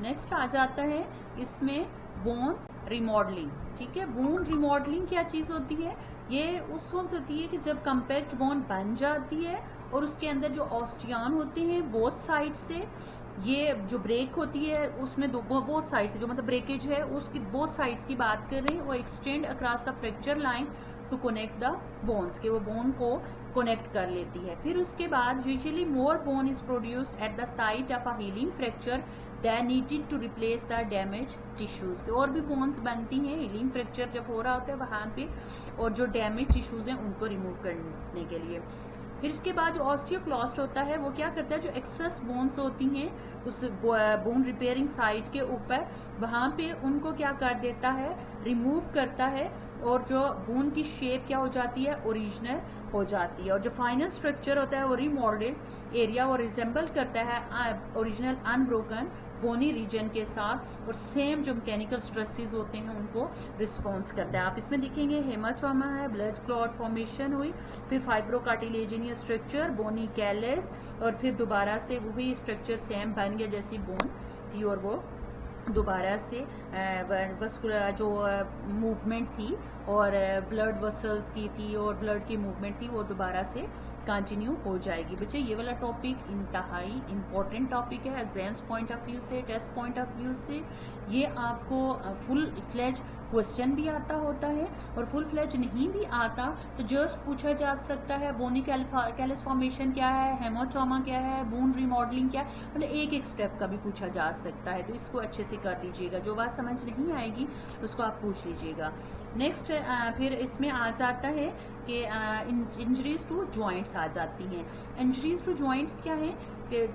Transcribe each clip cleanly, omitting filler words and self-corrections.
Next आ जाता है इसमें बोन रिमॉडलिंग। ठीक है, बोन रिमॉडलिंग क्या चीज होती है? ये उस वक्त होती है कि जब कम्पैक्ट बोन बन जाती है और उसके अंदर जो ऑस्टियान होते हैं बोथ साइड से, ये जो ब्रेक होती है उसमें बोथ साइड से जो मतलब ब्रेकेज है उसकी बोथ साइड्स की बात कर रहे हैं, वो extend across the fracture line to connect the bones, के वो बोन को कनेक्ट कर लेती है। फिर उसके बाद usually more bone is produced at the site of a healing fracture that needed to replace the damage tissues. और भी बोन्स बनती हैं हीलिंग फ्रैक्चर जब हो रहा होता है वहां पे, और जो डैमेज टिश्यूज हैं उनको रिमूव करने के लिए। फिर इसके बाद जो ऑस्टियोक्लास्ट होता है वो क्या करता है, जो एक्सेस बोन्स होती हैं उस बोन रिपेयरिंग साइट के ऊपर, वहां पे उनको क्या कर देता है, रिमूव करता है, और जो बोन की शेप क्या हो जाती है, ओरिजिनल हो जाती है। और जो फाइनल स्ट्रक्चर होता है वो रिमॉडल्ड एरिया वो रिजेंबल करता है ओरिजिनल अनब्रोकन बोनी रीजन के साथ, और सेम जो मैकेनिकल स्ट्रेसेस होते हैं उनको रिस्पॉन्स करता है। आप इसमें देखेंगे हेमाटोमा है, ब्लड क्लॉट फॉर्मेशन हुई, फिर फाइब्रोकार्टिलेजिनियस स्ट्रक्चर, बोनी कैलेस, और फिर दोबारा से वही स्ट्रक्चर सेम बन गया जैसी बोन थी, और वो दोबारा से वस्कुलर जो मूवमेंट थी और ब्लड वसल्स की थी और ब्लड की मूवमेंट थी वो दोबारा से कंटिन्यू हो जाएगी। बच्चे ये वाला टॉपिक इंतहाई इंपॉर्टेंट टॉपिक है एग्जाम्स पॉइंट ऑफ व्यू से, टेस्ट पॉइंट ऑफ व्यू से। ये आपको फुल फ्लेज क्वेश्चन भी आता होता है, और फुल फ्लेज नहीं भी आता तो जस्ट पूछा जा सकता है बोनी कैलस फॉर्मेशन क्या है, हेमाटोमा क्या है, बोन रिमॉडलिंग क्या है, मतलब एक एक स्टेप का भी पूछा जा सकता है। तो इसको अच्छे से कर लीजिएगा, जो बात समझ नहीं आएगी उसको आप पूछ लीजिएगा। नेक्स्ट फिर इसमें आ जाता है कि इंजरीज टू जॉइंट्स आ जाती हैं। इंजरीज टू जॉइंट्स क्या है,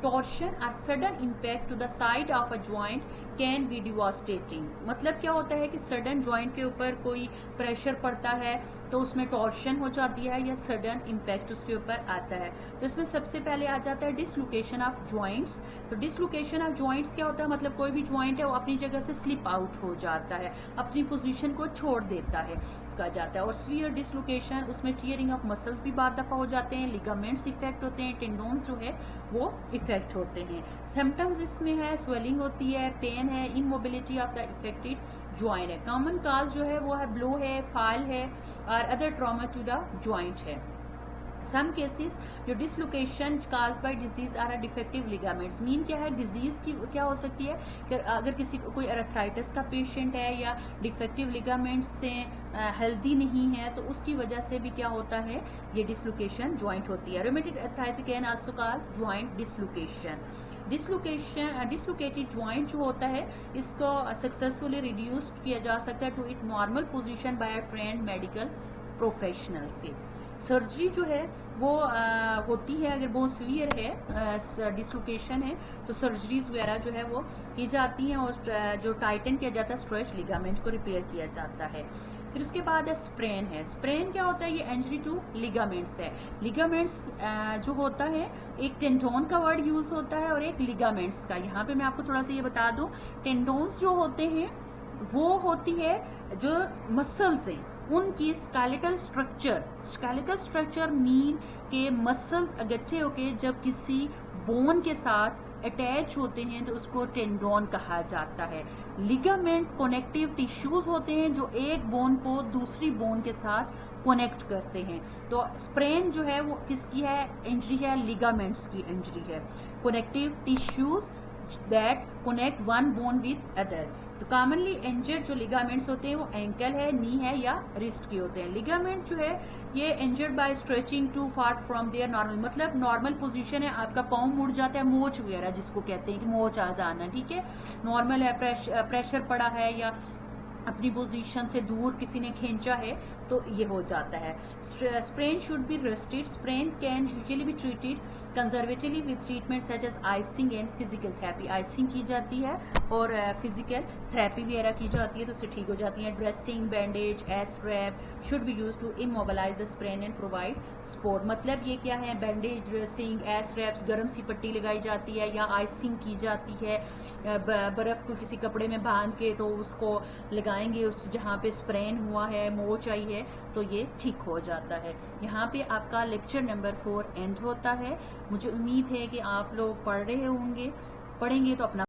टॉर्शन और sudden impact to the side of a joint can be devastating. मतलब क्या होता है कि सडन जॉइंट के ऊपर कोई प्रेशर पड़ता है तो उसमें टॉर्शन हो जाती है या सडन इम्पैक्ट उसके ऊपर आता है। तो इसमें सबसे पहले आ जाता है डिसलोकेशन ऑफ जॉइंट्स। तो डिसलोकेशन ऑफ जॉइंट्स क्या होता है, मतलब कोई भी जॉइंट है वो अपनी जगह से स्लिप आउट हो जाता है, अपनी पोजीशन को छोड़ देता है, इसका जाता है। और सीवियर डिसलोकेशन, उसमें टीयरिंग ऑफ मसल्स भी बाद दफा हो जाते हैं, लिगामेंट्स इफेक्ट होते हैं, टेंडोन्स जो है वो इफेक्ट होते हैं। सिम्टम्स इसमें है स्वेलिंग होती है, पेन है, immobility of the affected joint है। कॉमन काज जो है वो है ब्लो है, फाइल है, और other trauma to the joint है। सम केसेस जो dislocation cause by disease are defective ligaments. Mean क्या है, डिजीज की क्या हो सकती है कि अगर किसी को कोई अर्थराइटिस का पेशेंट है या डिफेक्टिव लिगामेंट्स से हेल्दी नहीं है तो उसकी वजह से भी क्या होता है, ये डिसलोकेशन ज्वाइंट होती है। Rheumatic arthritis can also cause joint dislocation. Dislocated joint जो होता है इसको सक्सेसफुली रिड्यूस किया जा सकता है to it normal position by a trained medical professional से। सर्जरी जो है वो होती है अगर बहुत सीवियर है डिसलोकेशन है तो सर्जरीज वगैरह जो है वो की जाती हैं, और जो टाइटन किया जाता है स्ट्रेच लिगामेंट को रिपेयर किया जाता है। फिर उसके बाद है स्प्रेन है। स्प्रेन क्या होता है, ये इंजरी टू लिगामेंट्स है। लिगामेंट्स जो होता है एक टेंडोन का वर्ड यूज होता है और एक लिगामेंट्स का। यहाँ पे मैं आपको थोड़ा सा ये बता दूं, टेंडोन्स जो होते हैं वो होती है जो मसल्स हैं उनकी स्केलेटल स्ट्रक्चर मीन के मसल अगट्ठे होके जब किसी बोन के साथ अटैच होते हैं तो उसको टेंडोन कहा जाता है। लिगामेंट कनेक्टिव टिश्यूज होते हैं जो एक बोन को दूसरी बोन के साथ कनेक्ट करते हैं। तो स्प्रेन जो है वो किसकी है, इंजरी है, लिगामेंट्स की इंजरी है। Connective tissues that connect one bone with other. तो कॉमनली इंजर्ड जो लिगामेंट्स होते हैं वो एंकल है, नी है या रिस्ट के होते हैं। लिगामेंट जो है ये injured by stretching too far from their normal, मतलब नॉर्मल पोजीशन है, आपका पाँव मुड़ जाता है, मोच वगैरह जिसको कहते हैं कि मोच आ जाना, ठीक है, नॉर्मल है, प्रेशर पड़ा है या अपनी पोजीशन से दूर किसी ने खींचा है तो ये हो जाता है। Sprain should be rested. Sprain can usually be treated conservatively with treatment such as icing and physical therapy. Icing की जाती है और फिजिकल थेरेपी वगैरह की जाती है तो उससे ठीक हो जाती है। Dressing, bandage, ace wrap should be use to immobilise the sprain and provide support. मतलब ये क्या है, बैंडेज, ड्रेसिंग, एस रैप्स, गर्म सी पट्टी लगाई जाती है या आइसिंग की जाती है, बर्फ को किसी कपड़े में बांध के तो उसको लगाएंगे उस जहाँ पे स्प्रेन हुआ है, मोच आई है, तो ये ठीक हो जाता है। यहाँ पे आपका लेक्चर नंबर 4 एंड होता है। मुझे उम्मीद है कि आप लोग पढ़ रहे होंगे, पढ़ेंगे तो अपना